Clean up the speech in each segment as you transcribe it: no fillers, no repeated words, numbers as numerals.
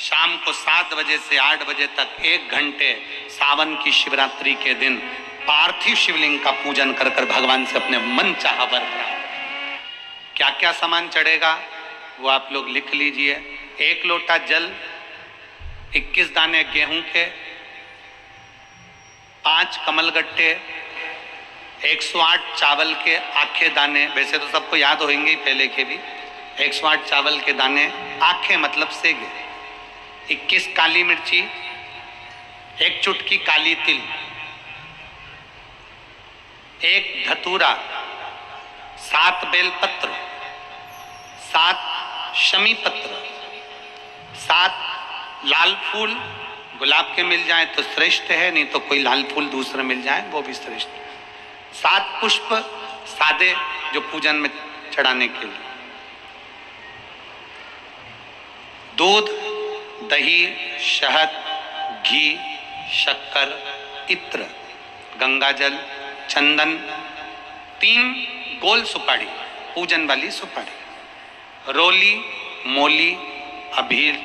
शाम को 7 बजे से 8 बजे तक 1 घंटे सावन की शिवरात्रि के दिन पार्थिव शिवलिंग का पूजन कर कर भगवान से अपने मन चाहा वर प्राप्त। क्या क्या सामान चढ़ेगा वो आप लोग लिख लीजिए। 1 लोटा जल, 21 दाने गेहूं के, 5 कमलगट्टे, 108 चावल के आखे दाने, वैसे तो सबको याद होंगे ही पहले के भी। 108 चावल के दाने, आखे मतलब सेगे, 21 काली मिर्ची, 1 चुटकी काली तिल, 1 धतूरा, 7 बेलपत्र, 7 शमी पत्र, 7 लाल फूल, गुलाब के मिल जाए तो श्रेष्ठ है, नहीं तो कोई लाल फूल दूसरे मिल जाए वो भी श्रेष्ठ है। 7 पुष्प सादे जो पूजन में चढ़ाने के लिए, दूध, दही, शहद, घी, शक्कर, इत्र, गंगाजल, चंदन, 3 गोल सुपारी, पूजन वाली सुपारी, रोली, मोली, अबीर,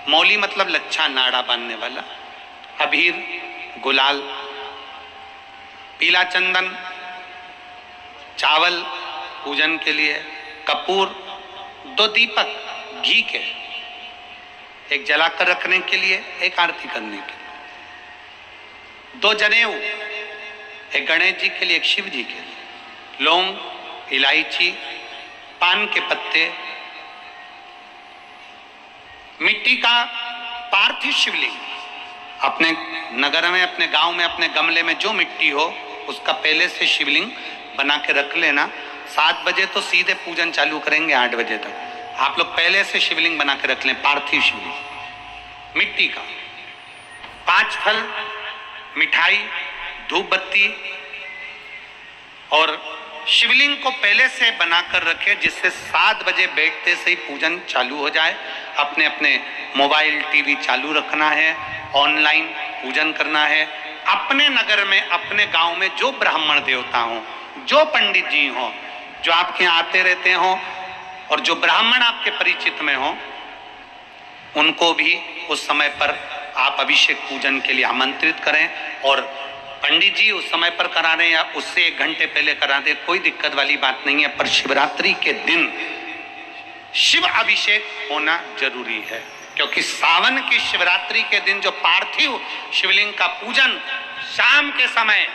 मौली मतलब लच्छा नाड़ा बांधने वाला, अबीर, गुलाल, पीला चंदन, चावल पूजन के लिए, कपूर, 2 दीपक घी के, 1 जलाकर रखने के लिए, 1 आरती करने के लिए, 2 जनेऊ, 1 गणेश जी के लिए, 1 शिव जी के लिए, लौंग, इलायची, पान के पत्ते, मिट्टी का पार्थिव शिवलिंग। अपने नगर में, अपने गांव में, अपने गमले में जो मिट्टी हो उसका पहले से शिवलिंग बना के रख लेना। 7 बजे तो सीधे पूजन चालू करेंगे, 8 बजे तक आप लोग पहले से शिवलिंग बना के रख लें, पार्थिव शिवलिंग मिट्टी का। 5 फल, मिठाई, धूप बत्ती, और शिवलिंग को पहले से बनाकर रखे जिससे 7 बजे बैठते से ही पूजन चालू हो जाए। अपने अपने मोबाइल टीवी चालू रखना है, ऑनलाइन पूजन करना है। अपने नगर में, अपने गांव में जो ब्राह्मण देवता हो, जो पंडित जी हो, जो आपके यहाँ आते रहते हो और जो ब्राह्मण आपके परिचित में हो, उनको भी उस समय पर आप अभिषेक पूजन के लिए आमंत्रित करें। और पंडित जी उस समय पर करा रहे या उससे 1 घंटे पहले करा दे, कोई दिक्कत वाली बात नहीं है। पर शिवरात्रि के दिन शिव अभिषेक होना जरूरी है, क्योंकि सावन की शिवरात्रि के दिन जो पार्थिव शिवलिंग का पूजन शाम के समय,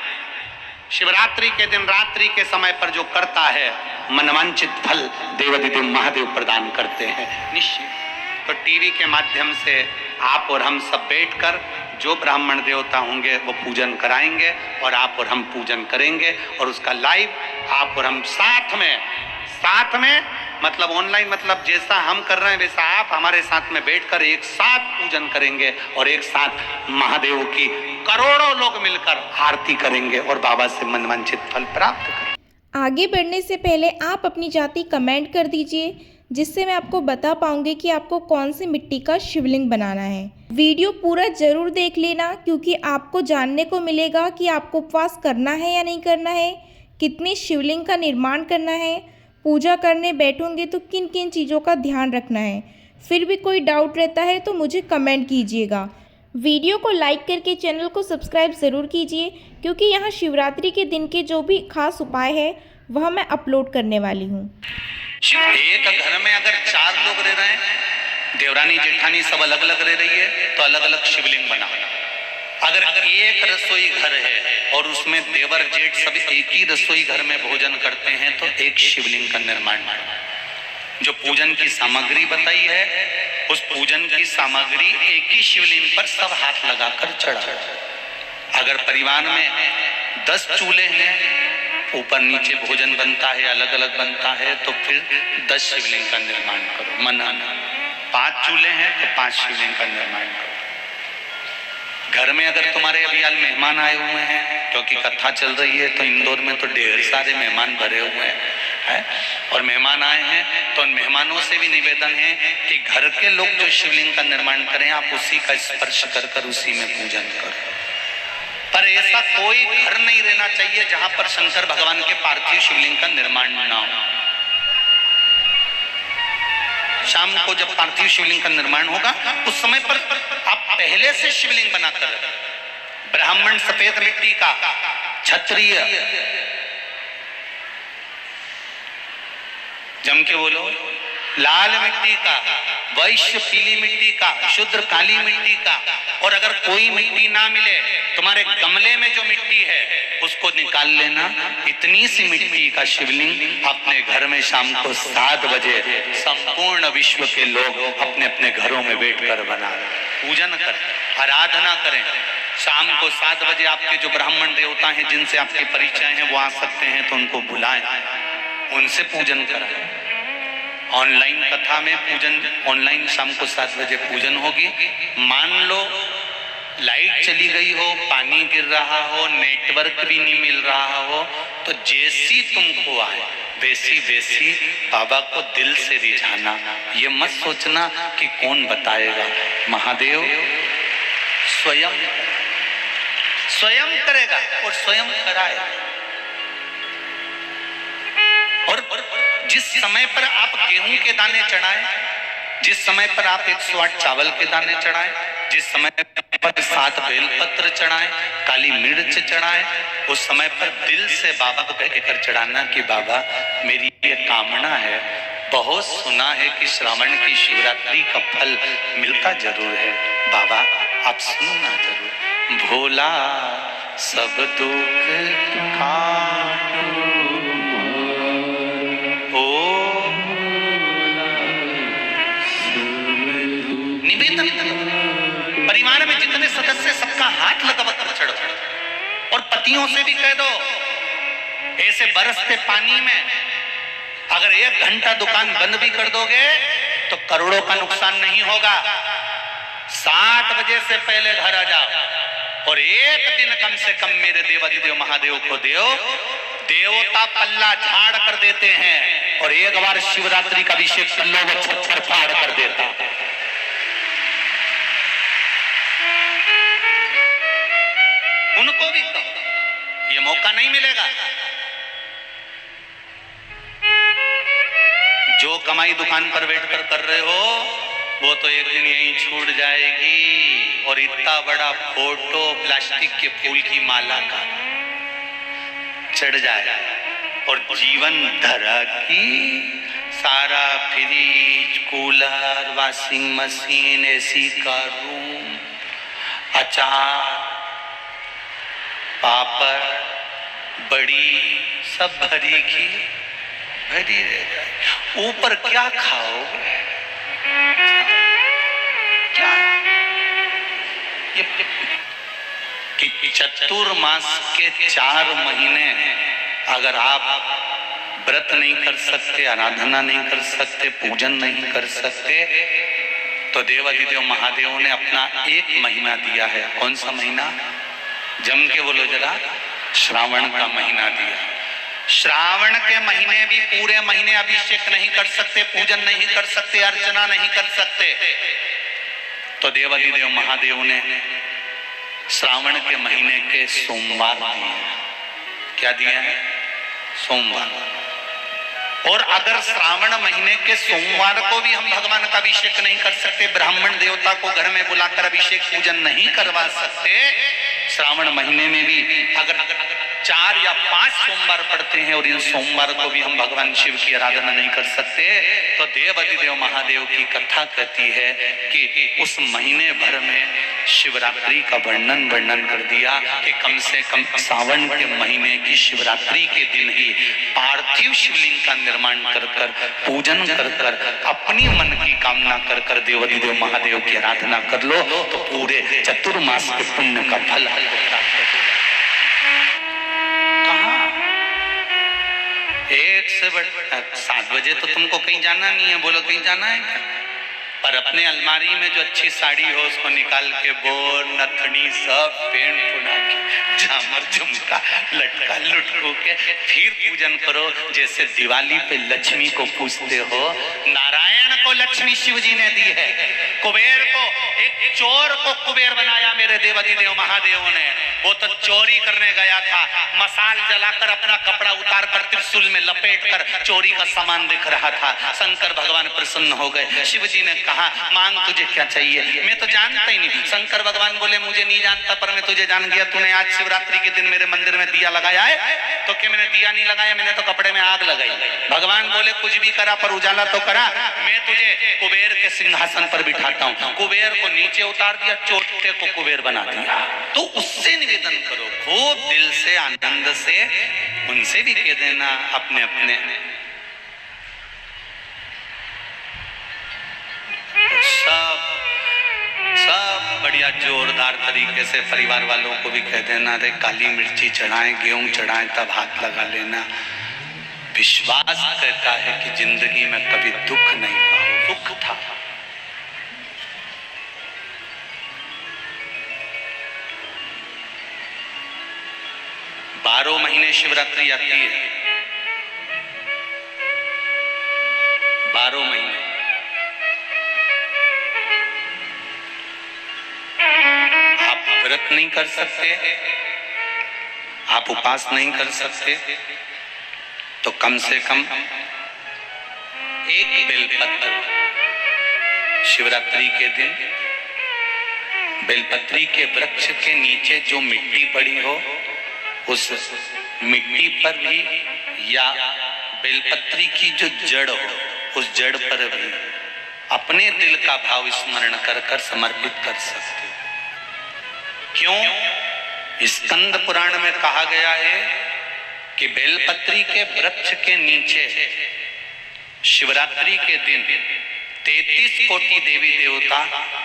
शिवरात्रि के दिन रात्रि के समय पर जो करता है, मनवांचित फल देवाधिदेव महादेव प्रदान करते हैं निश्चित। तो टीवी के माध्यम से आप और हम सब बैठकर जो ब्राह्मण देवता होंगे वो पूजन कराएंगे और आप और हम पूजन करेंगे, और उसका लाइव आप और हम साथ में मतलब ऑनलाइन, मतलब जैसा हम कर रहे हैं वैसा आप हमारे साथ में बैठकर एक साथ पूजन करेंगे और एक साथ महादेव की करोड़ों लोग मिलकर आरती करेंगे और बाबा से मनवांछित फल प्राप्त करेंगे। आगे बढ़ने से पहले आप अपनी जाति कमेंट कर दीजिए, जिससे मैं आपको बता पाऊंगी कि आपको कौन सी मिट्टी का शिवलिंग बनाना है। वीडियो पूरा जरूर देख लेना, क्योंकि आपको जानने को मिलेगा कि आपको उपवास करना है या नहीं करना है, कितनी शिवलिंग का निर्माण करना है, पूजा करने बैठोगे तो किन किन चीज़ों का ध्यान रखना है। फिर भी कोई डाउट रहता है तो मुझे कमेंट कीजिएगा। वीडियो को लाइक करके चैनल को सब्सक्राइब ज़रूर कीजिए, क्योंकि यहाँ शिवरात्रि के दिन के जो भी खास उपाय है वह मैं अपलोड करने वाली हूँ। एक घर में अगर 4 लोग रह रहे हैं, देवरानी जेठानी सब अलग अलग रह रही है, तो अलग अलग शिवलिंग बना। अगर एक रसोई घर है और उसमें देवर जेठ सब एक ही रसोई घर में भोजन करते हैं, तो एक शिवलिंग का निर्माण करो। जो पूजन की सामग्री बताई है, उस पूजन की सामग्री एक ही शिवलिंग पर सब हाथ लगाकर चढ़ा। अगर परिवार में 10 चूल्हे हैं, ऊपर नीचे भोजन बनता है, अलग अलग बनता है, तो फिर 10 शिवलिंग का निर्माण करो। मनाना 5 चूल्हे हैं तो 5 शिवलिंग का निर्माण करो। घर में अगर तुम्हारे अभी आज मेहमान आए हुए हैं, क्योंकि कथा चल रही है, तो इंदौर में तो ढेर सारे मेहमान भरे हुए हैं और मेहमान आए हैं, तो उन मेहमानों से भी निवेदन है कि घर के लोग जो शिवलिंग का निर्माण करें, आप उसी का स्पर्श कर उसी में पूजन करो। पर ऐसा कोई घर नहीं रहना चाहिए जहां पर शंकर भगवान के पार्थिव शिवलिंग का निर्माण ना हो। शाम को जब पार्थिव शिवलिंग का निर्माण होगा उस समय पर आप पहले से शिवलिंग बनाकर रखें। ब्राह्मण सफेद मिट्टी का, क्षत्रिय जम के बोलो लाल मिट्टी का, वैश्य पीली मिट्टी का, शूद्र काली मिट्टी का। और अगर कोई मिट्टी ना मिले, तुम्हारे गमले में जो मिट्टी है उसको निकाल लेना। इतनी सी मिट्टी का शिवलिंग अपने घर में शाम को 7 बजे संपूर्ण विश्व के लोग अपने अपने घरों में बैठकर बना पूजन करें, आराधना करें। शाम को 7 बजे आपके जो ब्राह्मण देवता हैं जिनसे आपके परिचय हैं वो आ सकते हैं तो उनको बुलाएं, उनसे पूजन कराएं। ऑनलाइन कथा में पूजन, ऑनलाइन शाम को 7 बजे पूजन होगी। मान लो लाइट चली गई हो, पानी गिर रहा हो, नेटवर्क भी नहीं मिल रहा हो, तो जैसी तुमको आए वैसी वैसी बाबा को दिल से रिझाना। ये मत सोचना कि कौन बताएगा, महादेव स्वयं करेगा और स्वयं कराएगा। और जिस समय पर आप गेहूं के दाने चढ़ाएं, जिस समय पर आप 108 चावल के दाने चढ़ाएं, जिस समय पर 7 बेलपत्र चढ़ाएं, काली मिर्च चढ़ाएं, उस समय पर दिल से बाबा को कहकर चढ़ाना कि बाबा मेरी ये कामना है। बहुत सुना है कि श्रावण की शिवरात्रि का फल मिलता जरूर है, बाबा आप सुनना जरूर। भोला सब दुख निवेदन परिवार में जितने सदस्य सबका हाथ लगाकर चढ़ो। और पतियों से भी कह दो, ऐसे बरसते पानी में अगर 1 घंटा दुकान बंद भी कर दोगे तो करोड़ों का नुकसान नहीं होगा। 7 बजे से पहले घर आ जाओ और एक दिन कम से कम मेरे देवाधिदेव महादेव को देवता पल्ला झाड़ कर देते हैं और एक बार शिवरात्रि का अभिषेक लोग छप्पर फाड़ कर देते हैं। उनको भी कहो, ये मौका नहीं मिलेगा। जो कमाई दुकान पर बैठकर कर रहे हो वो तो एक दिन यहीं छूट जाएगी। और इतना बड़ा फोटो प्लास्टिक के फूल की माला का चढ़ जाए और जीवन धरा की सारा fridge, cooler, washing machine, AC का रूम, अचार, पापड़, बड़ी सब भरी की भरी रह जाए। ऊपर क्या खाओगे? क्या कि चतुर्मास के 4 महीने अगर आप व्रत नहीं कर सकते, आराधना नहीं कर सकते, पूजन नहीं कर सकते, तो देवाधिदेव महादेव ने अपना 1 महीना दिया है। कौन सा महीना? जम के बोलो जरा, श्रावण का महीना दिया। श्रावण के महीने भी पूरे महीने अभिषेक नहीं कर सकते, पूजन नहीं कर सकते, अर्चना नहीं कर सकते, तो देवाधिदेव महादेव ने श्रावण के महीने के सोमवार दिए हैं। क्या दिए हैं? सोमवार। और अगर श्रावण महीने के सोमवार को भी हम भगवान का अभिषेक नहीं कर सकते, ब्राह्मण देवता को घर में बुलाकर अभिषेक पूजन नहीं करवा सकते, श्रावण महीने में भी अगर 4 या 5 सोमवार पड़ते हैं और इन सोमवार को भी हम भगवान शिव की आराधना नहीं कर सकते, तो देवाधिदेव महादेव की कथा कहती है कि उस महीने भर में शिवरात्रि का वर्णन कर दिया कि कम से कम सावन के महीने की शिवरात्रि के दिन ही पार्थिव शिवलिंग का निर्माण कर कर, पूजन कर कर, अपनी मन की कामना कर कर देवाधिदेव महादेव की आराधना कर लो तो पूरे चतुर्मास के पुण्य का फल प्राप्त होगा। 7 बजे तो तुमको कहीं जाना नहीं है, बोलो कहीं जाना है क्या? पर अपने अलमारी में जो अच्छी साड़ी हो उसको निकाल के बोर नथनी सब पेंट पुना के झामर झुमका लटका लुटको के फिर पूजन करो, जैसे दिवाली पे लक्ष्मी को पूजते हो। नारायण को लक्ष्मी शिव जी ने दी है, कुबेर को, एक चोर को कुबेर बनाया मेरे देवाधिदेव महादेव ने। वो तो चोरी करने गया था, मसाल जलाकर अपना कपड़ा उतार कर त्रिशूल में लपेट कर चोरी का सामान दिख रहा था। शंकर भगवान प्रसन्न हो गए। शिव जी ने कहा मांग तुझे क्या चाहिए। मैं तो जानता ही नहीं। शंकर भगवान बोले मुझे नहीं जानता पर मैं तुझे जान गया। तूने आज शिवरात्रि के दिन मेरे मंदिर में दिया लगाया है, तो क्या मैंने दिया नहीं लगाया, मैंने तो कपड़े में आग लगाई। भगवान बोले कुछ भी करा पर उजाला तो करा। मैं तुझे कुबेर के सिंहासन पर बिठाता हूँ। कुबेर को नीचे उतार दिया, चोटे को कुबेर बना दिया। तो उससे निवेदन करो खूब दिल से आनंद से, उनसे भी कह देना अपने अपने सब बढ़िया जोरदार तरीके से परिवार वालों को भी कह देना रे काली मिर्ची चढ़ाएं, गेहूं चढ़ाएं, तब हाथ लगा लेना। विश्वास कहता है कि जिंदगी में कभी दुख नहीं पाओ। दुख था बारह महीने शिवरात्रि आती है, 12 महीने आप व्रत नहीं कर सकते, आप उपास नहीं कर सकते, तो कम से कम एक बेलपत्र शिवरात्रि के दिन बेलपत्री के वृक्ष के नीचे जो मिट्टी पड़ी हो उस मिट्टी पर भी, या बेलपत्री की जो जड़ हो उस जड़ पर भी अपने दिल का भाव स्मरण कर कर समर्पित कर सकते। क्यों? स्कंद पुराण में कहा गया है कि बेलपत्री के वृक्ष के नीचे शिवरात्रि के दिन 33 कोटि देवी देवता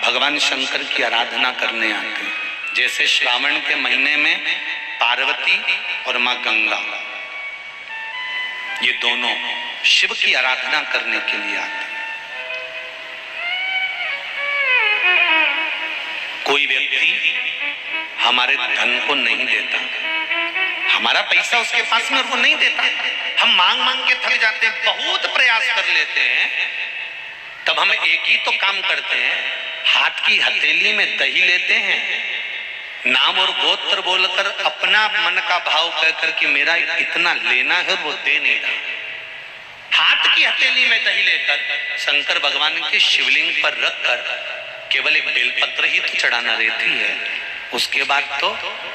भगवान शंकर की आराधना करने आते हैं। जैसे श्रावण के महीने में पार्वती और मां गंगा, ये दोनों शिव की आराधना करने के लिए आते हैं। कोई व्यक्ति हमारे धन को नहीं देता, हमारा पैसा उसके पास में और वो नहीं देता, हम मांग मांग के थक जाते हैं, बहुत प्रयास कर लेते हैं, तब हम एक ही तो काम करते हैं, हाथ की हथेली में दही लेते हैं, नाम और गोत्र बोलकर अपना मन का भाव कहकर कि मेरा इतना लेना है, वो दे नहीं रहा। हाथ की हथेली में दही लेकर शंकर भगवान के शिवलिंग पर रखकर केवल एक बेलपत्र ही तो चढ़ाना रहती है। उसके बाद तो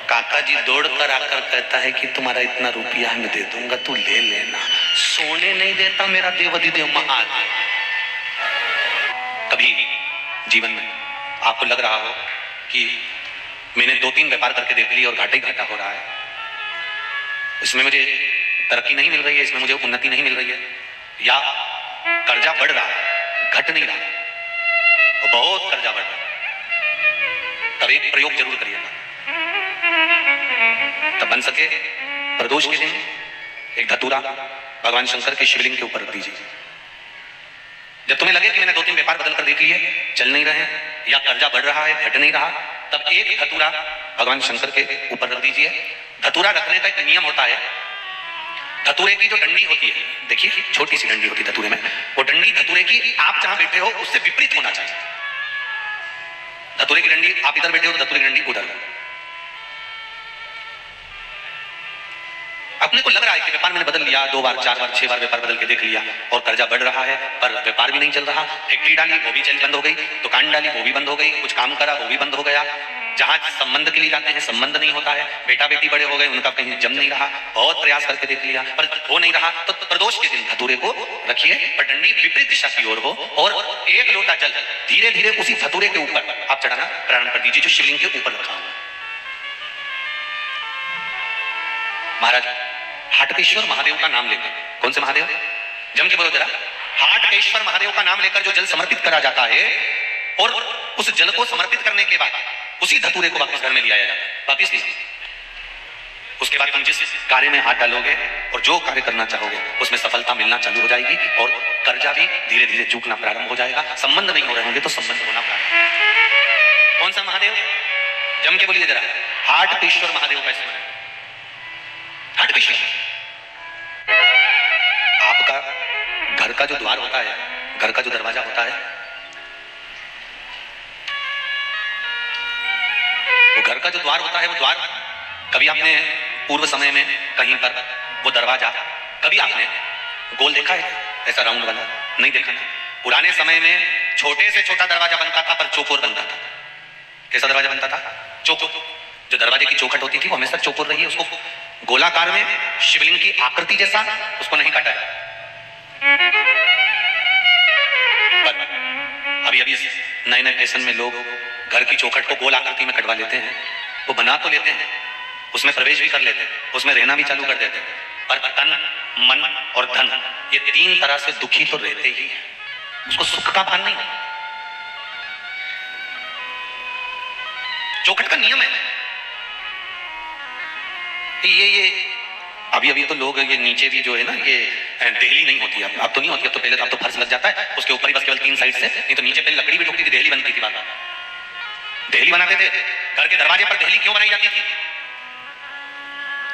काका जी दौड़कर आकर कहता है कि तुम्हारा इतना रुपया मैं दे दूंगा, तू ले लेना। सोने नहीं देता मेरा देवाधिदेव महादेव। कभी जीवन में आपको लग रहा हो कि मैंने 2-3 व्यापार करके देख लिया और घाटा ही घाटा हो रहा है, इसमें मुझे तरक्की नहीं मिल रही है, इसमें मुझे उन्नति नहीं मिल रही है, या कर्जा बढ़ रहा है घट नहीं रहा, और बहुत कर्जा बढ़ रहा है, तब एक प्रयोग जरूर करिएगा। तब बन सके प्रदोष के दिन एक धतूरा भगवान शंकर के शिवलिंग के ऊपर रख दीजिए। जब तुम्हें लगे कि मैंने 2-3 व्यापार बदल कर देख लिए, चल नहीं रहे, या कर्जा बढ़ रहा है घट नहीं रहा, तब एक धतूरा भगवान शंकर के ऊपर रख दीजिए। धतूरा रखने का एक नियम होता है। धतूरे की जो डंडी होती है, देखिए छोटी सी डंडी होती है धतूरे में, वो डंडी धतूरे की आप जहां बैठे हो उससे विपरीत होना चाहिए। धतूरे की डंडी आप इधर बैठे हो तो धतूरे की डंडी उधर। अपने को लग रहा है कि व्यापार मैंने बदल लिया, 2 बार 4 बार 6 बार व्यापार बदल के देख लिया और कर्जा बढ़ रहा है, पर व्यापार भी नहीं चल रहा। फैक्ट्री डाली वो भी चल बंद हो गई, दुकान डाली वो भी बंद हो गई, कुछ काम करा वो भी बंद हो गया, जहां संबंध के लिए जाते हैं संबंध नहीं होता है, बेटा बेटी बड़े हो गए उनका कहीं जम नहीं रहा, बहुत प्रयास करके देख लिया पर हो नहीं रहा। तो प्रदोष के दिन धतूरे को रखिए पर डंडी विपरीत दिशा की ओर हो, और 1 लोटा जल धीरे धीरे उसी धतूरे के ऊपर आप चढ़ाना प्रारंभ कर दीजिए जो शिवलिंग के ऊपर रखा हुआ। महाराज हाटकेश्वर महादेव का नाम लेकर, कौन से महादेव, जम के बोलो जरा, हाटकेश्वर महादेव का नाम लेकर जो जल समर्पित करा जाता है, और उस जल को समर्पित करने के बाद उसी धतूरे को वापस घर में ले आया जाता है। वापस लिया उसके बाद तुम जिस कार्य में हाथ डालोगे और जो कार्य करना चाहोगे उसमें सफलता मिलना चालू हो जाएगी और कर्जा भी धीरे धीरे चूकना प्रारंभ हो जाएगा। संबंध नहीं हो रहे होंगे तो संबंध होना प्रारंभ। कौन सा महादेव? जम के बोलिए जरा। हाटकेश्वर महादेव कैसे बने? हाटकेश्वर आपका घर का जो द्वार होता है, घर का जो दरवाजा होता है, वो घर का जो द्वार होता है, वो द्वार कभी आपने पूर्व समय में कहीं पर वो दरवाजा कभी आपने गोल देखा है? ऐसा राउंड वाला नहीं देखा ना। पुराने समय में छोटे से छोटा दरवाजा बनता था पर चौकोर बनता था। कैसा दरवाजा बनता था? चौकोर। जो दरवाजे की चौखट होती थी वो हमेशा चौकोर रही है। उसको गोलाकार में शिवलिंग की आकृति जैसा उसको नहीं काटा जाता। अभी अभी नए नए फैशन में लोग घर की चौखट को गोल आकृति में कटवा लेते हैं। वो बना तो लेते हैं, उसमें प्रवेश भी कर लेते हैं, उसमें रहना भी चालू कर देते हैं, पर तन, मन और धन ये तीन तरह से दुखी तो रहते ही हैं। उसको सुख का भान नहीं। चौखट का नियम है ये अभी अभी तो लोग ये नीचे भी जो है ना ये देहली नहीं होती। अब तो नहीं होती। अब तो पहले तो फर्श लग जाता है, उसके ऊपर ही बस केवल 3 साइड से, नहीं तो नीचे पहले लकड़ी भी ठोकती थी, देहली बनती थी। बात देहली बनाते थे। घर के दरवाजे पर देहली क्यों बनाई जाती थी?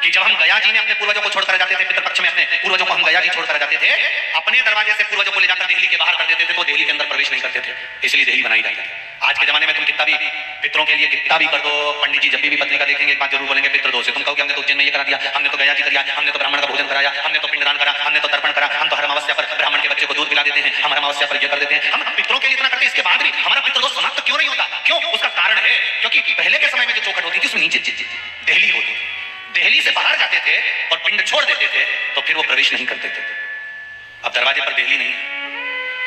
कि जब हम गया जी में अपने पूर्वजों को छोड़कर जाते थे, पितृपक्ष में अपने पूर्वजों को हम गया जी छोड़कर जाते थे, अपने दरवाजे से पूर्वजों को ले जाकर देहली के बाहर कर देते थे, तो देहली के अंदर प्रवेश नहीं करते थे, इसलिए देहली बनाई जाती थी। आज के जमाने में तुम कितना भी पितरों के लिए कितना भी कर दो, पंडित जी जब भी पत्रिका देखेंगे एक बात जरूर बोलेंगे, पितृ दोष है। तुम कहोगे हमने तो उज्जैन में ये करा दिया, हमने तो गया जी कर दिया, हमने तो ब्राह्मण का भोजन कराया, हमने तो पिंडदान करा, हमने तो तर्पण करा, हम तो हर अमावस्या पर ब्राह्मण के बच्चे को दूध पिला देते हैं, हम हर अमावस्या पर ये कर देते हैं। हम पितरों के लिए इतना करते हैं, इसके बाद भी हमारा पितृ दोष समाप्त क्यों नहीं होता? क्यों? उसका कारण है क्योंकि पहले के समय में जो चौखट होती थी उसमें नीचे देहली होती थी। देहली से बाहर जाते थे और पिंड छोड़ देते थे तो फिर वो प्रवेश नहीं करते थे। अब दरवाजे पर देहली नहीं है,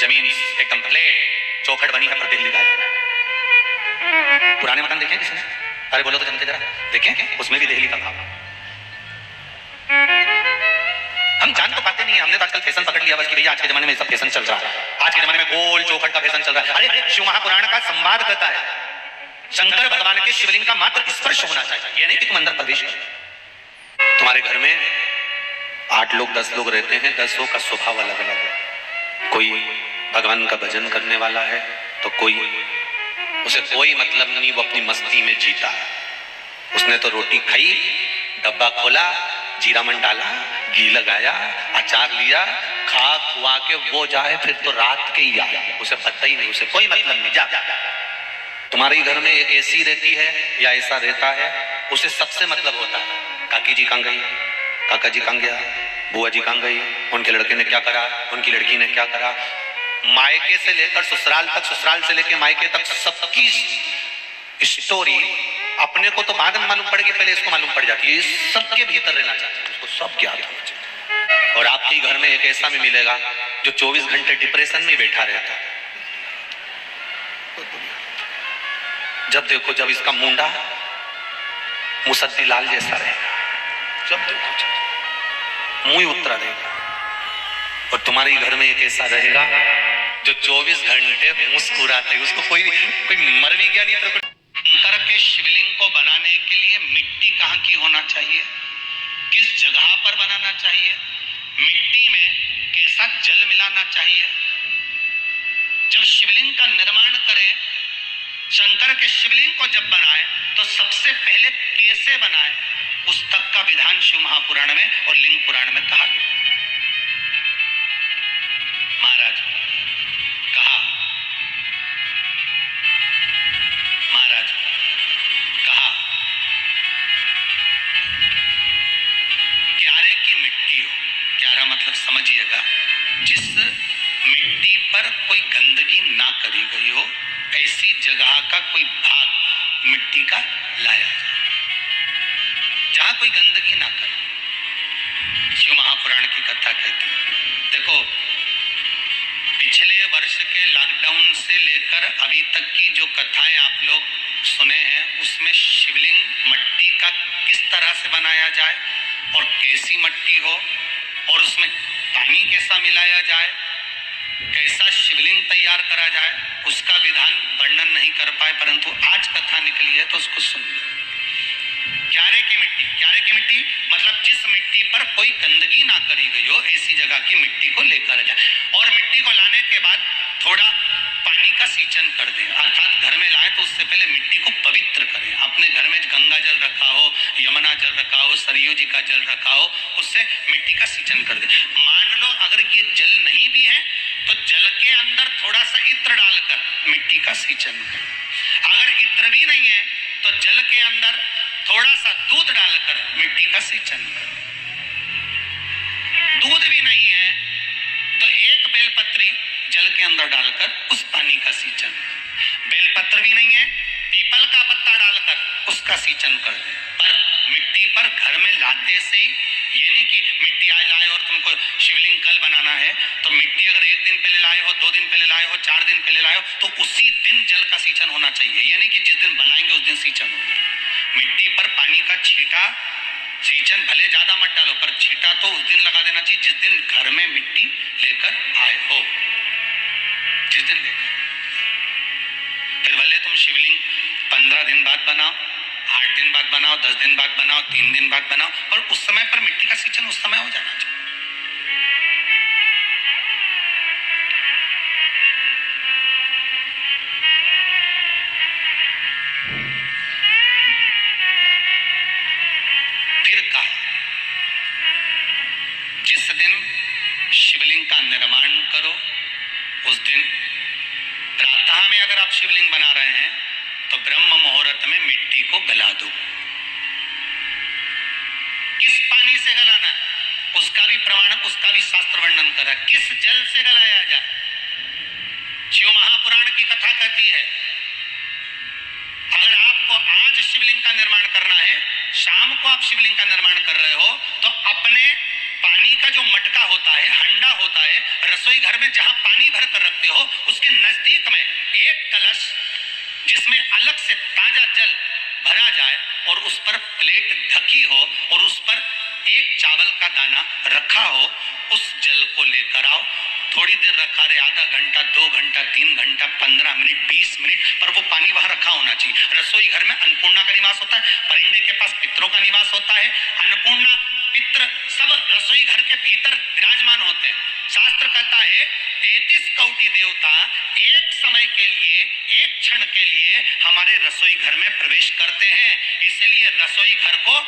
जमीन एकदम प्लेट चौखट बनी है पर देहली गायब है। पुराने मकान देखे किसने? अरे बोलो तो जनते जरा देखें, उसमें भी देहली का भाव। हम जान तो पाते नहीं है, हमने तो आजकल फैशन पकड़ लिया बस कि भैया आज के जमाने में सब फैशन चल रहा है, आज के जमाने में गोल चौखट का फैशन चल रहा है। अरे शिव महापुराण का संवाद करता है, शंकर भगवान के शिवलिंग का मात्र स्पर्श होना चाहिए, ये नहीं कि तुम अंदर प्रवेश करो। तुम्हारे घर में 8 लोग 10 लोग रहते हैं, 10 का स्वभाव अलग अलग है। कोई भगवान का भजन करने वाला है तो कोई, उसे कोई मतलब नहीं, वो अपनी मस्ती में जीता है। उसने तो रोटी खाई, डब्बा खोला, जीरा मन डाला, घी लगाया, अचार लिया, खा खुआ के वो जाए फिर तो रात के ही आया, उसे पता ही नहीं, उसे कोई मतलब नहीं। जा तुम्हारे घर में एक ऐसी रहती है या ऐसा रहता है, उसे सबसे मतलब होता है। काकी जी कहाँ गई, काका जी कहाँ गया, बुआ जी कहाँ गई, उनके लड़के ने क्या करा, उनकी लड़की ने क्या करा। मायके से लेकर ससुराल तक, ससुराल से लेकर मायके तक सबकी स्टोरी अपने को तो बाद में मालूम पड़ेगी, पहले इसको मालूम पड़ जाती है। सबके भीतर रहना चाहते हैं, उसको सब ज्ञात होना चाहिए। और आपके घर में एक ऐसा भी मिलेगा जो 24 घंटे डिप्रेशन में बैठा रहता है। जब देखो जब इसका मुंडा मुसद्दी लाल जैसा रहेगा, जब देखो मुंह उतरा रहेगा। और तुम्हारे घर में एक ऐसा रहेगा जो 24 घंटे मुस्कुराते, उसको कोई मर भी गया नहीं तो शंकर के शिवलिंग को बनाने के लिए मिट्टी कहाँ की होना चाहिए, किस जगह पर बनाना चाहिए, मिट्टी में कैसा जल मिलाना चाहिए। जब शिवलिंग का निर्माण करें, शंकर के शिवलिंग को जब बनाए तो सबसे पहले कैसे बनाए, उस तक का विधान शिव महापुराण में और लिंग पुराण में कहा गया। महाराज कहा क्यारे की मिट्टी हो, क्यारा मतलब समझिएगा जिस मिट्टी पर कोई गंदगी ना करी गई हो, ऐसी जगह का कोई भाग मिट्टी का लाया जाए जहां कोई गंदगी ना करे। शिव महापुराण की कथा कहती है। देखो पिछले वर्ष के लॉकडाउन से लेकर अभी तक की जो कथाएं आप लोग सुने हैं, उसमें शिवलिंग मट्टी का किस तरह से बनाया जाए और कैसी मट्टी हो और उसमें पानी कैसा मिलाया जाए, कैसा शिवलिंग तैयार करा जाए, उसका विधान वर्णन नहीं कर पाए, परंतु आज कथा निकली है तो उसको सुन लो। क्यारे की मिट्टी मतलब जिस मिट्टी पर कोई गंदगी ना करी गई हो, ऐसी जगह की मिट्टी को लेकर जाए और मिट्टी को लाने के बाद थोड़ा पानी का सींचन कर दें, अर्थात घर में लाएं तो उससे पहले मिट्टी को पवित्र करें। अपने घर में गंगा जल रखा हो, यमुना जल रखा हो, सरयू जी का जल रखा हो, उससे मिट्टी का सींचन कर दें। मान लो अगर ये जल नहीं भी है तो जल के अंदर थोड़ा सा इत्र डालकर मिट्टी का सींचन करें। अगर इत्र भी नहीं है तो जल के अंदर थोड़ा सा दूध डालकर मिट्टी का सींचन करें। दूध भी नहीं है तो एक बेलपत्री जल के अंदर डालकर उस पानी का सींचन। बेलपत्र भी नहीं है, पीपल का पत्ता डालकर उसका सींचन कर दें। पर मिट्टी पर घर में लाते से ही, ये नहीं कि मिट्टी आज लाए और तुमको शिवलिंग कल बनाना है, तो मिट्टी अगर 1 दिन पहले लाए हो, 2 दिन पहले लाए हो, 4 दिन पहले लाए हो, तो उसी दिन जल का सींचन होना चाहिए। ये नहीं कि जिस दिन बनाएंगे उस दिन सींचन होगा। मिट्टी पर पानी का छींटा, सींचन भले ज्यादा मत डालो पर छींटा तो उस दिन लगा देना चाहिए जिस दिन घर में मिट्टी लेकर आए हो, जिस दिन लेकर। फिर भले तुम शिवलिंग 15 दिन बाद बनाओ, 8 दिन बाद बनाओ, 10 दिन बाद बनाओ, 3 दिन बाद बनाओ, और उस समय पर मिट्टी का सींचन उस समय हो जाना चाहिए। फिर कहा जिस दिन शिवलिंग का निर्माण करो उस दिन प्रातः में अगर आप शिवलिंग बना रहे हैं तो ब्रह्म मुहूर्त में मिट्टी को गला दो। किस पानी से गलाना है उसका भी प्रमाण, उसका भी शास्त्र वर्णन करा। किस जल से गलाया जाए, शिव महापुराण की कथा कहती है अगर आपको आज शिवलिंग का निर्माण करना है, शाम को आप शिवलिंग का निर्माण कर रहे हो, तो अपने पानी का जो मटका होता है, हंडा होता है, रसोई घर में जहां पानी भर कर रखते हो उसके नजदीक में एक कलश जिसमें अलग से ताजा जल भरा जाए और उस पर प्लेट ढकी हो और उस पर एक चावल का दाना रखा हो, उस जल को लेकर आओ। थोड़ी देर रखा रहे, आधा घंटा, 2 घंटा, 3 घंटा, 15 मिनट, 20 मिनट, पर वो पानी वहां रखा होना चाहिए। रसोई घर में अन्नपूर्णा का निवास होता है, परिंदे के पास पितरों का निवास होता है। अन्नपूर्णा, पित्र सब रसोई घर के भीतर विराजमान होते हैं। शास्त्र कहता है 33 कोटि देवता एक समय के लिए, एक क्षण के लिए हमारे रसोई घर में प्रवेश करते हैं। इसलिए रसोई घर को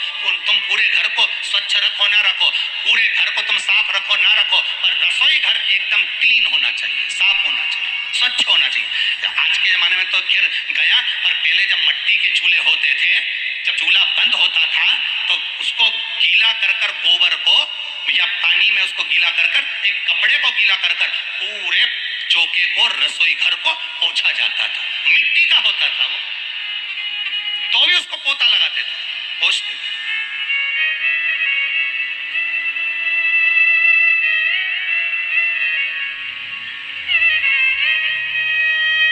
तुम पूरे घर को स्वच्छ रखो ना रखो, पूरे घर को तुम साफ रखो ना रखो, पर रसोई घर एकदम क्लीन होना चाहिए, साफ होना चाहिए, स्वच्छ होना चाहिए। आज के जमाने में तो खैर गया, पर पहले जब मिट्टी के चूल्हे होते थे, जब चूल्हा बंद होता था तो उसको गीला कर कर, गोबर को या पानी में उसको गीला कर कर, एक कपड़े को गीला कर कर पूरे चौके को, रसोई घर को पोंछा जाता था। मिट्टी का होता था वो, तो भी उसको पोता लगाते थे, पोंछते थे।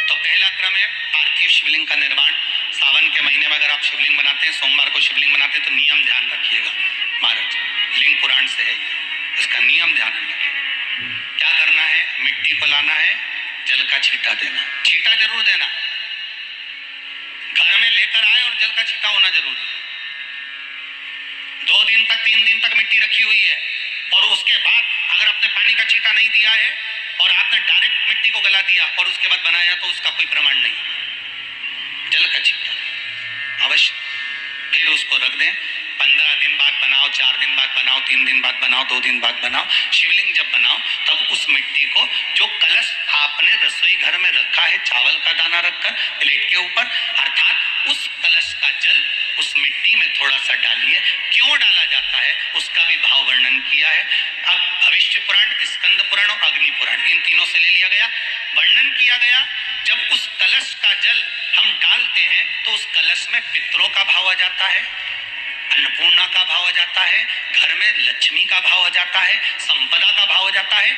तो पहला क्रम है पार्थिव शिवलिंग का निर्माण। सावन के महीने में अगर आप शिवलिंग बनाते हैं, सोमवार को शिवलिंग बनाते हैं, तो नियम ध्यान रखिएगा महाराज, लिंग पुराण से है ये, इसका नियम ध्यान रखिए। क्या करना है, मिट्टी को लाना है, जल का छींटा देना, छींटा जरूर देना, घर में लेकर आए और जल का छींटा होना जरूरी है। 2 दिन तक, 3 दिन तक मिट्टी रखी हुई है और उसके बाद अगर आपने पानी का छींटा नहीं दिया है और आपने डायरेक्ट मिट्टी को गला दिया और उसके बाद बनाया, तो उसका कोई प्रमाण नहीं। जल का छींटा अवश्य, फिर उसको रख दें। 15 दिन बाद बनाओ, 4 दिन बाद बनाओ, 3 दिन बाद बनाओ, 2 दिन बाद बनाओ। शिवलिंग जब बनाओ तब उस मिट्टी को, जो कलश आपने रसोई घर में रखा है चावल का दाना रखकर प्लेट के ऊपर, अर्थात उस कलश का जल उस मिट्टी में थोड़ा सा डालिए। क्यों डाला जाता है उसका भी भाव वर्णन किया है। अब भविष्य पुराण, स्कंद पुराण और अग्नि पुराण, इन तीनों से ले लिया गया, वर्णन किया गया। जब उस कलश का जल हम डालते हैं तो उस कलश में पितरों का भाव आ जाता है, अन्नपूर्णा का भाव आ जाता है, घर में लक्ष्मी का भाव आ जाता है, संपदा का भाव आ जाता है।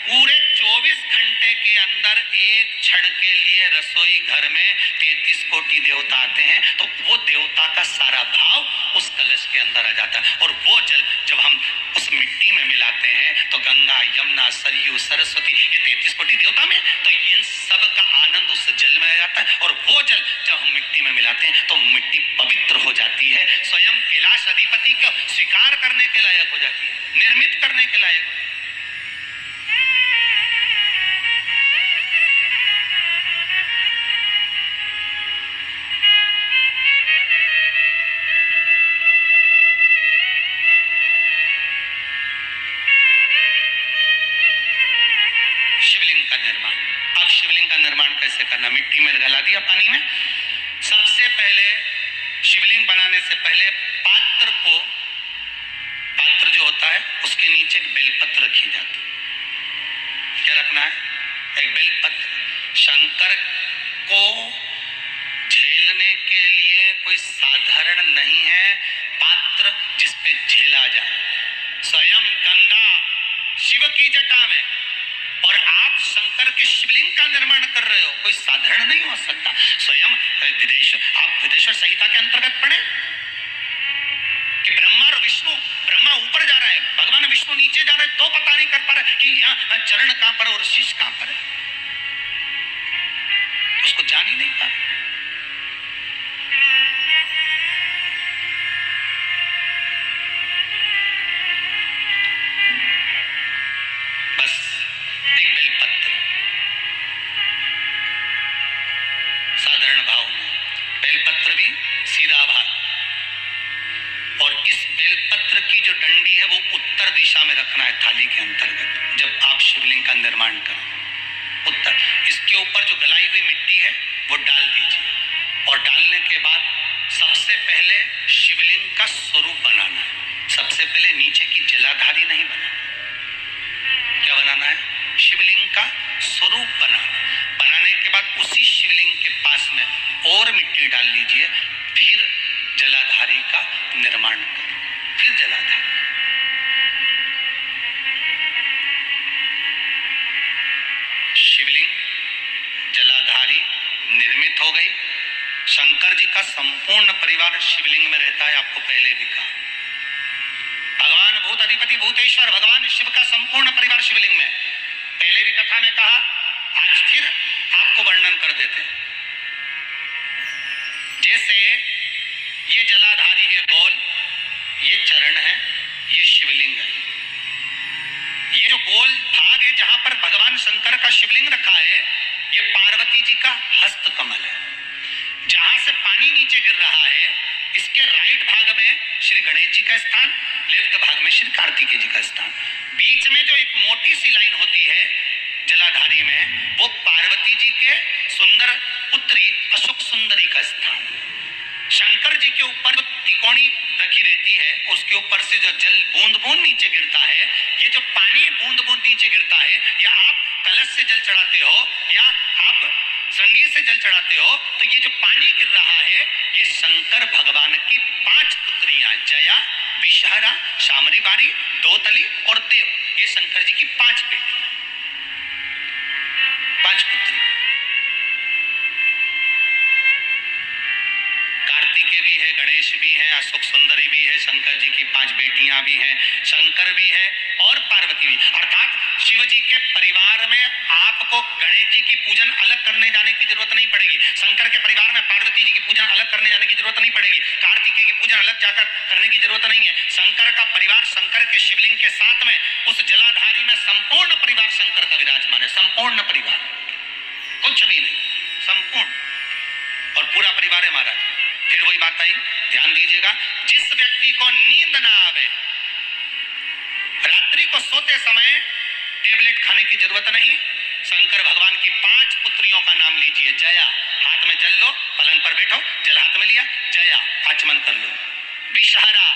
पूरे 24 घंटे के अंदर एक क्षण के लिए रसोई घर में 33 कोटि देवता आते हैं, तो वो देवता का सारा भाव उस कलश के अंदर आ जाता है। और वो जल जब हम उस मिट्टी में मिलाते हैं तो गंगा, यमुना, सरयू, सरस्वती, ये 33 कोटि देवता में, तो इन सब का आनंद उस जल में आ जाता है। और वो जल जब हम मिट्टी में मिलाते हैं तो मिट्टी पवित्र हो जाती है। स्वयं बनाना, मिट्टी में गला दिया पानी में। सबसे पहले शिवलिंग बनाने से पहले पात्र जो होता है उसके नीचे एक बेलपत्र रखी जाती है। क्या रखना है? एक बेलपत्र। शंकर को झेलने के लिए कोई साधारण नहीं है पात्र जिस पे झेला जाए। स्वयं गंगा शिव की जटा में और आप शंकर के शिवलिंग का निर्माण कर रहे हो, कोई साधारण नहीं हो सकता। स्वयं आप विदेश्वर संहिता के अंतर्गत पढ़े कि ब्रह्मा और विष्णु, ब्रह्मा ऊपर जा रहा है, भगवान विष्णु नीचे जा रहे हैं, तो पता नहीं कर पा रहे कि यहाँ चरण कहां पर और शीश कहां पर है, उसको जान ही नहीं पा रहे। बस एक बेलपत्र, साधारण भाव में बेलपत्र भी सीधा भाग, और इस बेलपत्र की जो डंडी है वो उत्तर दिशा में रखना है थाली के अंतर्गत। जब आप शिवलिंग का निर्माण करें उत्तर, इसके ऊपर जो गलाई हुई मिट्टी है वो डाल दीजिए, और डालने के बाद सबसे पहले शिवलिंग का स्वरूप बनाना है। सबसे पहले नीचे की जलाधारी नहीं बनाना। क्या बनाना है? शिवलिंग का स्वरूप बनाने के बाद उसी शिवलिंग के पास में और मिट्टी डाल लीजिए, फिर जलाधारी का निर्माण करें। फिर जलाधारी, शिवलिंग जलाधारी निर्मित हो गई। शंकर जी का संपूर्ण परिवार शिवलिंग में रहता है, आपको पहले भी कहा। भगवान भूत अधिपति भूतेश्वर भगवान शिव का संपूर्ण परिवार शिवलिंग में, पहले भी कथा में कहा, आज फिर आपको वर्णन कर देते हैं। जैसे ये जलाधारी है गोल, ये चरण है, ये शिवलिंग है। ये जो गोल भाग है जहां पर भगवान शंकर का शिवलिंग रखा है, ये पार्वती जी का हस्त कमल है। जहां से पानी नीचे गिर रहा है, इसके राइट भाग में श्री गणेश जी का स्थान, लेफ्ट भाग में श्री कार्तिकेय जी का स्थान। बीच में जो एक मोटी सी लाइन होती है जलाधारी में, वो पार्वती जी के सुंदर पुत्री अशोक सुंदरी का स्थान है। शंकर जी के ऊपर जो तिकोनी रखी रहती है, उसके ऊपर से जो जल बूंद बूंद नीचे गिरता है, ये जो पानी बूंद बूंद नीचे गिरता है, या आप कलश से जल चढ़ाते हो या आप संगीत से जल चढ़ाते हो, तो ये जो पानी गिर रहा है, ये शंकर भगवान की 5 पुत्रियां, जया, विषहरा, शामरी बारी, दोतली और देव, ये शंकर जी की 5 बेटियां, 5 पुत्री। कार्तिकेय भी है, गणेश भी है, अशोक सुंदरी भी है, शंकर जी की 5 बेटियां भी हैं, शंकर भी है और पार्वती भी। अर्थात शिव जी के परिवार में आपको गणेश जी की पूजन अलग करने जाने की जरूरत नहीं पड़ेगी। शंकर के परिवार में पार्वती जी की पूजन अलग करने जाने की जरूरत नहीं पड़ेगी। कार्तिकेय की पूजन अलग जाकर करने की जरूरत नहीं है। शंकर का परिवार शंकर के शिवलिंग के साथ में उस जलाधारी में संपूर्ण परिवार शंकर का विराजमान है। संपूर्ण परिवार, कुछ भी नहीं, संपूर्ण, और पूरा परिवार है महाराज। फिर वही बात आई, ध्यान दीजिएगा, जिस व्यक्ति को नींद ना आवे, रात्रि को सोते समय टेबलेट खाने की जरूरत नहीं, शंकर भगवान की 5 पुत्रियों का नाम लीजिए। जया, हाथ में जल लो, पलंग पर बैठो, जल हाथ में लिया, जया आचमन कर लो। विषहरा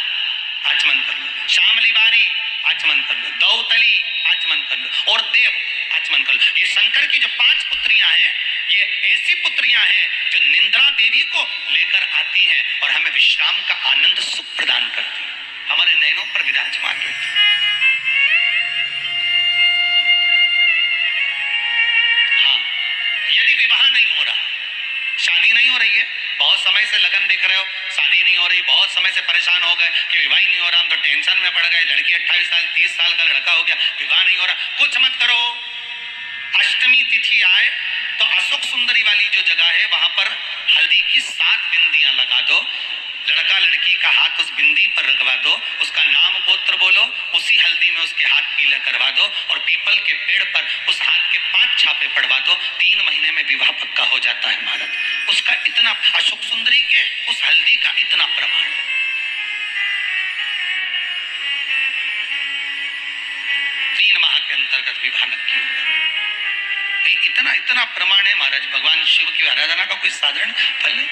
आचमन कर लो, शामली बारी आचमन कर लो, दौतली आचमन कर लो, और देव आचमन कर लो। ये शंकर की जो 5 पुत्रियां हैं, ये ऐसी पुत्रियां हैं जो निंद्रा देवी को लेकर आती हैं और हमें विश्राम का आनंद सुख प्रदान करती हैं, हमारे नयनों पर विराजमान रहती हैं। हाँ, यदि विवाह नहीं हो रहा, शादी नहीं हो रही है, बहुत समय से लगन देख रहे हो, शादी नहीं हो रही, बहुत समय से परेशान हो गए कि विवाह ही नहीं हो रहा, हम तो टेंशन में पड़ गए, लड़की 28 साल 30 साल का लड़का हो गया, विवाह नहीं हो रहा, कुछ मत करो। अष्टमी तिथि आए तो अशोक सुंदरी वाली जो जगह है, वहां पर हल्दी की 7 बिंदियां लगा दो, लड़का लड़की का हाथ उस बिंदी पर रखवा दो, उसका नाम गोत्र बोलो, उसी हल्दी में उसके हाथ पीला करवा दो, और पीपल के पेड़ पर उस हाथ के 5 छापे पड़वा दो। 3 महीने में विवाह पक्का हो जाता है महाराज। उसका इतना, अशोक सुंदरी के उस हल्दी का इतना प्रमाण है। 3 माह के अंतर्गत विवाह नक्की होगा। इतना इतना प्रमाण है महाराज, भगवान शिव की आराधना का कोई साधारण फल है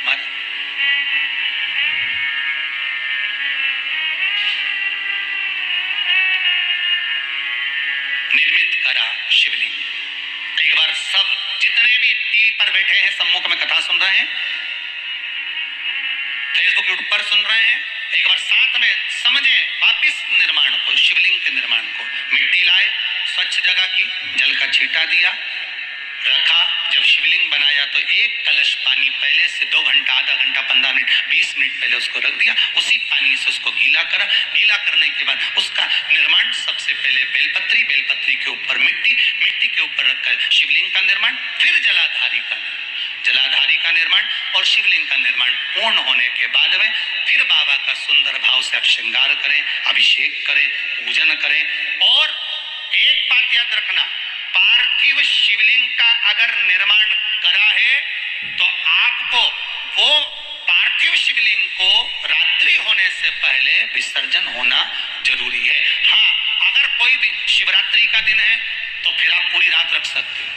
महाराज। निर्मित करा शिवलिंग। एक बार सब जितने भी टीवी पर बैठे हैं, सम्मुख में कथा सुन रहे हैं, फेसबुक यूट्यूब पर सुन रहे हैं, एक बार साथ में समझें वापिस निर्माण को, शिवलिंग के निर्माण को। मिट्टी लाए, स्वच्छ जगह की, जल का छींटा दिया, रखा। जब शिवलिंग बनाया तो एक कलश पानी पहले से 2 घंटा, आधा घंटा, 15 मिनट, 20 मिनट पहले उसको रख दिया। उसी पानी से उसको गीला करा। गीला करने के बाद उसका निर्माण सबसे पहले बेलपत्री, बेलपत्री के ऊपर मिट्टी, मिट्टी के ऊपर रखकर शिवलिंग का निर्माण, फिर जलाधारी का निर्माण और शिवलिंग का निर्माण पूर्ण होने के बाद में फिर बाबा का सुंदर भाव से आप श्रृंगार करें, अभिषेक करें, पूजन करें। और एक बात याद रखना, पार्थिव शिवलिंग का अगर निर्माण करा है तो आपको वो पार्थिव शिवलिंग को रात्रि होने से पहले विसर्जन होना जरूरी है। हाँ, अगर कोई भी शिवरात्रि का दिन है तो फिर आप पूरी रात रख सकते हो।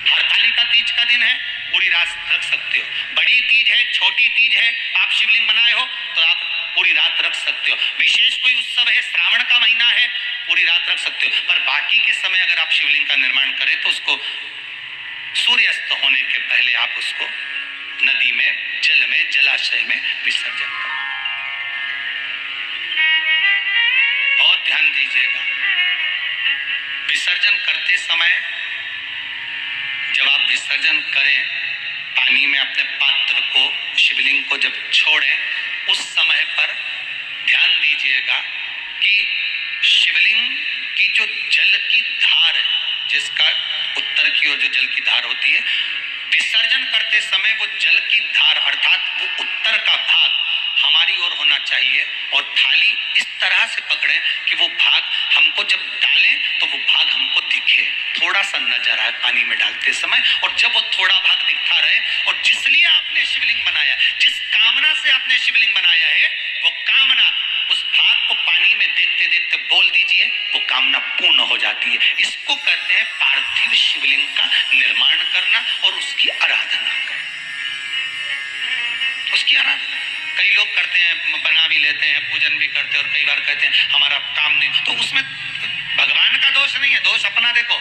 हरतालिका तीज का दिन है, पूरी रात रख सकते हो। बड़ी तीज है, छोटी तीज है, आप शिवलिंग बनाए हो तो आप पूरी रात रख सकते हो। विशेष कोई उत्सव है, श्रावण का महीना है, पूरी रात रख सकते हो। पर बाकी के समय अगर आप शिवलिंग का निर्माण करें तो उसको सूर्यास्त होने के पहले आप उसको नदी में, जल में, जलाशय में विसर्जन करें। बहुत ध्यान दीजिएगा, विसर्जन करते समय जब आप विसर्जन करें, पानी में अपने पात्र को, शिवलिंग को जब छोड़ें, उस समय पर ध्यान दीजिएगा कि शिवलिंग की जो जल की धार है, जिसका उत्तर की ओर जो जल की धार होती है, विसर्जन करते समय वो जल की धार अर्थात वो उत्तर का भाग हमारी ओर होना चाहिए और थाली इस तरह से पकड़ें कि वो भाग हमको जब डालें तो वो भाग हमको दिखे, थोड़ा सा नजर आए पानी में डालते समय। और जब वो थोड़ा भाग दिखता रहे और जिसलिए आपने शिवलिंग बनाया, जिस कामना से आपने शिवलिंग बनाया है, वो कामना उस भाग को पानी में देखते देखते बोल दीजिए, वो कामना पूर्ण हो जाती है। इसको कहते हैं पार्थिव शिवलिंग का निर्माण करना और उसकी आराधना करना। उसकी आराधना कई लोग करते हैं, बना भी लेते हैं, पूजन भी करते हैं और कई बार कहते हैं हमारा काम नहीं, तो उसमें भगवान का दोष नहीं है, दोष अपना देखो।